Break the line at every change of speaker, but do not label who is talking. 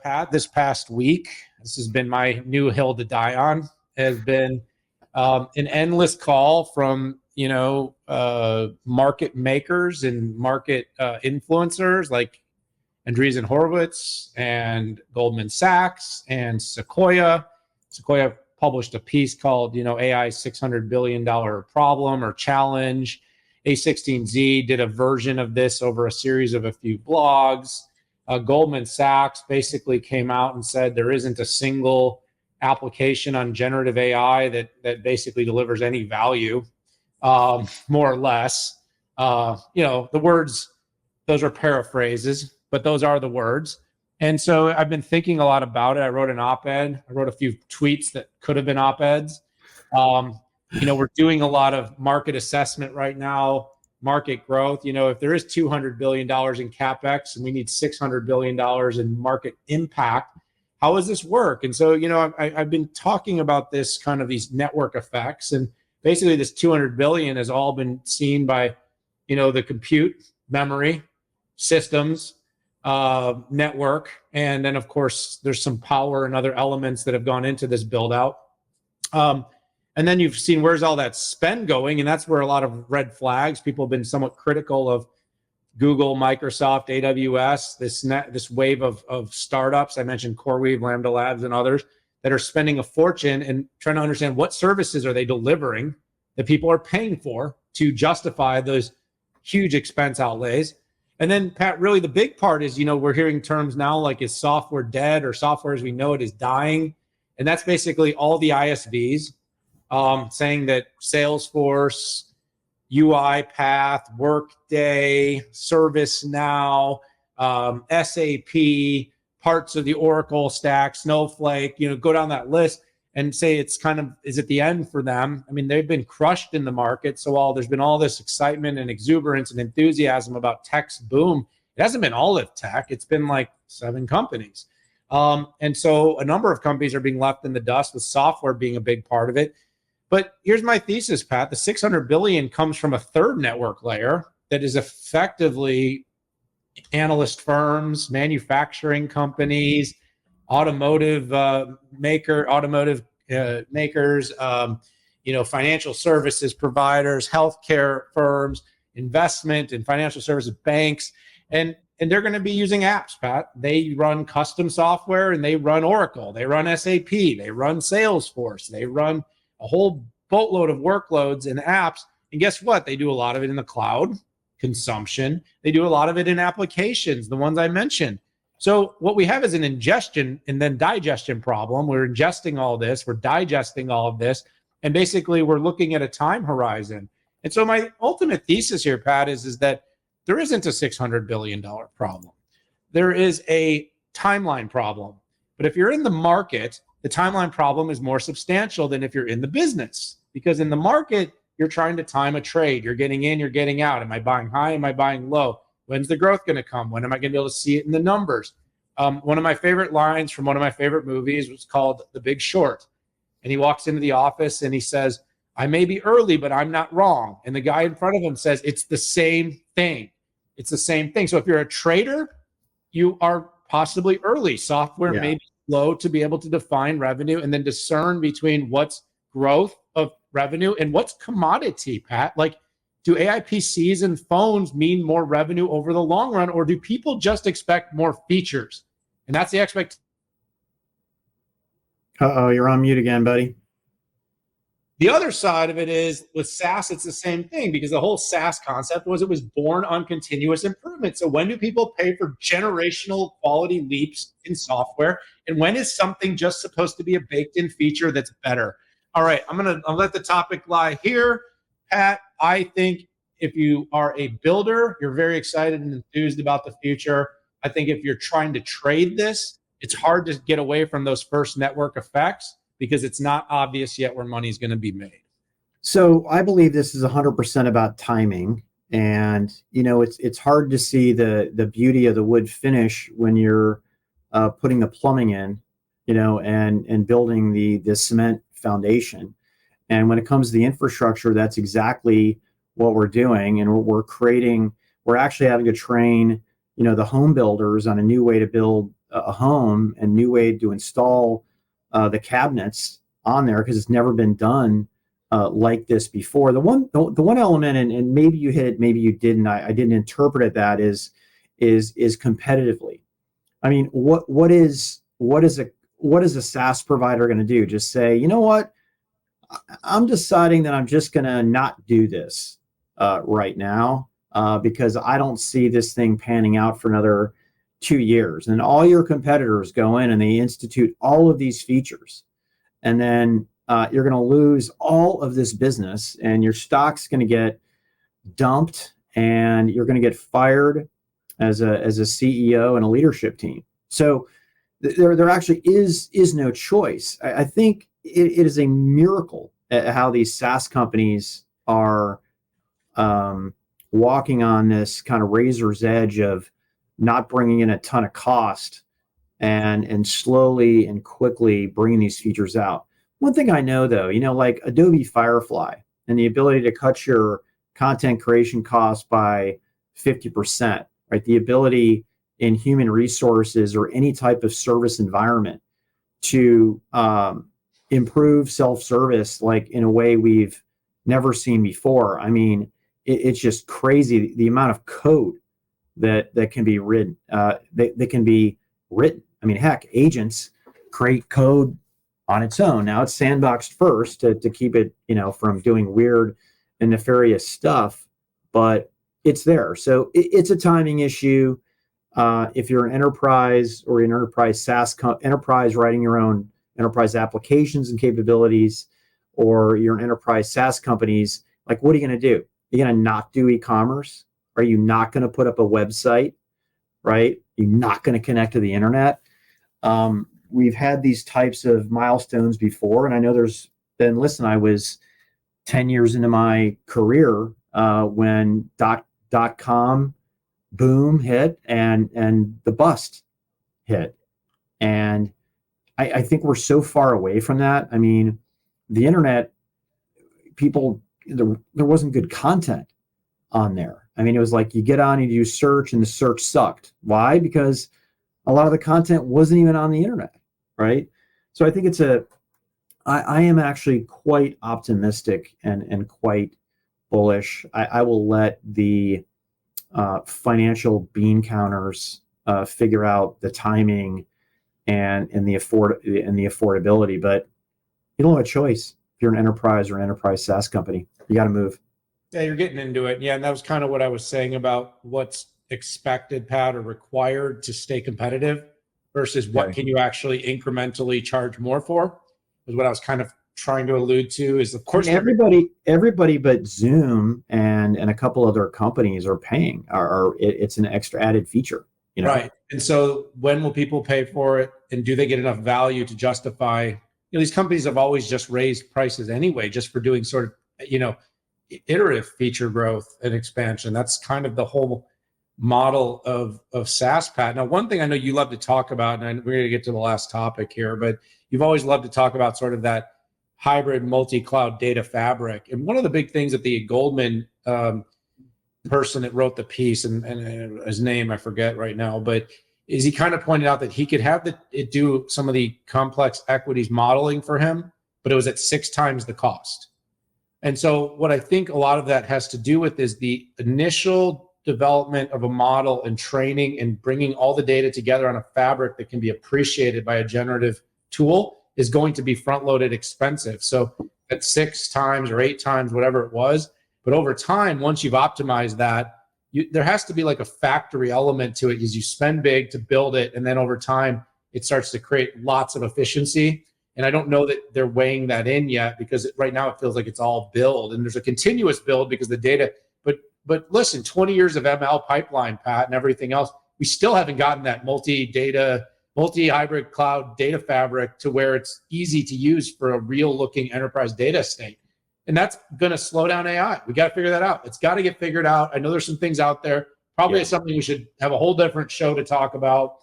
Pat, this past week, this has been my new hill to die on, has been an endless call from, market makers and market influencers like Andreessen Horowitz and Goldman Sachs and Sequoia. Sequoia published a piece called, AI's $600 billion problem or challenge. A16Z did a version of this over a series of a few blogs. Goldman Sachs basically came out and said there isn't a single application on generative AI that basically delivers any value, more or less. The words, those are paraphrases, but those are the words. And so I've been thinking a lot about it. I wrote an op-ed. I wrote a few tweets that could have been op-eds. We're doing a lot of market assessment right now, market growth. If there is $200 billion in CapEx and we need $600 billion in market impact, how does this work? And so, I've been talking about this kind of these network effects. And basically this 200 billion has all been seen by, the compute, memory, systems, network. And then, of course, there's some power and other elements that have gone into this build out. And then you've seen where's all that spend going. And that's where a lot of red flags, people have been somewhat critical of Google, Microsoft, AWS, this wave of startups. I mentioned CoreWeave, Lambda Labs, and others that are spending a fortune and trying to understand what services are they delivering that people are paying for to justify those huge expense outlays. And then, Pat, really the big part is, we're hearing terms now like, is software dead, or software as we know it is dying? And that's basically all the ISVs saying that Salesforce, UiPath, Workday, ServiceNow, SAP, parts of the Oracle stack, Snowflake, go down that list and say it's kind of is at the end for them. I mean, they've been crushed in the market. So there's been all this excitement and exuberance and enthusiasm about tech's boom. It hasn't been all of tech. It's been like 7 companies. And so a number of companies are being left in the dust, with software being a big part of it. But here's my thesis, Pat. The 600 billion comes from a third network layer that is effectively analyst firms, manufacturing companies, automotive makers, financial services providers, healthcare firms, investment and financial services banks, and they're going to be using apps, Pat. They run custom software and they run Oracle, they run SAP, they run Salesforce, they run a whole boatload of workloads and apps. And guess what? They do a lot of it in the cloud consumption. They do a lot of it in applications, the ones I mentioned. So what we have is an ingestion and then digestion problem. We're ingesting all this, we're digesting all of this, and basically we're looking at a time horizon. And so my ultimate thesis here, Pat, is that there isn't a $600 billion problem. There is a timeline problem. But if you're in the market, the timeline problem is more substantial than if you're in the business, because in the market, you're trying to time a trade. You're getting in, you're getting out. Am I buying high? Am I buying low? When's the growth going to come? When am I going to be able to see it in the numbers? One of my favorite lines from one of my favorite movies was called The Big Short. And he walks into the office and he says, I may be early, but I'm not wrong. And the guy in front of him says, it's the same thing. It's the same thing. So if you're a trader, you are possibly early. Software may be slow to be able to define revenue and then discern between what's growth of revenue and what's commodity, Pat. Like, do AI PCs and phones mean more revenue over the long run, or do people just expect more features? And that's the expectation.
Uh-oh, you're on mute again, buddy.
The other side of it is with SaaS, it's the same thing, because the whole SaaS concept was it was born on continuous improvement. So when do people pay for generational quality leaps in software? And when is something just supposed to be a baked-in feature that's better? All right, I'll let the topic lie here. Pat, I think if you are a builder, you're very excited and enthused about the future. I think if you're trying to trade this, it's hard to get away from those first network effects, because it's not obvious yet where money is going to be made.
So I believe this is 100% about timing. And, it's hard to see the beauty of the wood finish when you're putting the plumbing in, and building the cement foundation. And when it comes to the infrastructure, that's exactly what we're doing. And we're actually having to train, the home builders on a new way to build a home and new way to install the cabinets on there, because it's never been done like this before. The one element, and maybe you hit it, maybe you didn't. I didn't interpret it that is competitively. I mean, what is a SaaS provider going to do? Just say, you know what? I'm deciding that I'm just going to not do this right now because I don't see this thing panning out for another 2 years. And all your competitors go in and they institute all of these features, and then you're going to lose all of this business, and your stock's going to get dumped, and you're going to get fired as a CEO and a leadership team. So there actually is no choice. I think it is a miracle at how these SaaS companies are walking on this kind of razor's edge of not bringing in a ton of cost and slowly and quickly bringing these features out. One thing I know, though, like Adobe Firefly and the ability to cut your content creation costs by 50%, right? The ability in human resources or any type of service environment to improve self-service like in a way we've never seen before. I mean, it's just crazy the amount of code that can be written. That can be written. I mean, heck, agents create code on its own. Now it's sandboxed first to keep it, from doing weird and nefarious stuff, but it's there. So it's a timing issue. If you're an enterprise or an enterprise SaaS enterprise writing your own enterprise applications and capabilities, or you're an enterprise SaaS companies, like, what are you going to do? You're going to not do e-commerce? Are you not going to put up a website, right? You're not going to connect to the internet. We've had these types of milestones before, and I know I was 10 years into my career when .com boom hit and the bust hit. And I think we're so far away from that. I mean, the internet, there wasn't good content on there. I mean, it was like you get on and you do search and the search sucked. Why? Because a lot of the content wasn't even on the internet, right? So I think I am actually quite optimistic and quite bullish. I will let the financial bean counters figure out the timing and the affordability, but you don't have a choice if you're an enterprise or an enterprise SaaS company. You got to move.
Yeah, you're getting into it. Yeah, and that was kind of what I was saying about what's expected, Pat, or required to stay competitive versus what can you actually incrementally charge more for, is what I was kind of trying to allude to. Is, of course,
everybody but Zoom and a couple other companies are paying. It's an extra added feature,
Right. And so when will people pay for it, and do they get enough value to justify? These companies have always just raised prices anyway, just for doing sort of iterative feature growth and expansion. That's kind of the whole model of SaaS, Pat. Now, one thing I know you love to talk about, and we're going to get to the last topic here, but you've always loved to talk about sort of that hybrid multi-cloud data fabric. And one of the big things that the Goldman person that wrote the piece, and his name I forget right now, but is he kind of pointed out that he could have it do some of the complex equities modeling for him, but it was at 6 times the cost. And so what I think a lot of that has to do with is the initial development of a model and training and bringing all the data together on a fabric that can be appreciated by a generative tool is going to be front-loaded expensive. So at 6 times or 8 times, whatever it was. But over time, once you've optimized that, there has to be like a factory element to it, as you spend big to build it. And then over time, it starts to create lots of efficiency. And I don't know that they're weighing that in yet, because right now it feels like it's all build. And there's a continuous build because the data, but listen, 20 years of ML pipeline, Pat, and everything else, we still haven't gotten that multi-hybrid cloud data fabric to where it's easy to use for a real looking enterprise data estate. And that's going to slow down AI. We got to figure that out. It's got to get figured out. I know there's some things out there. Probably something we should have a whole different show to talk about.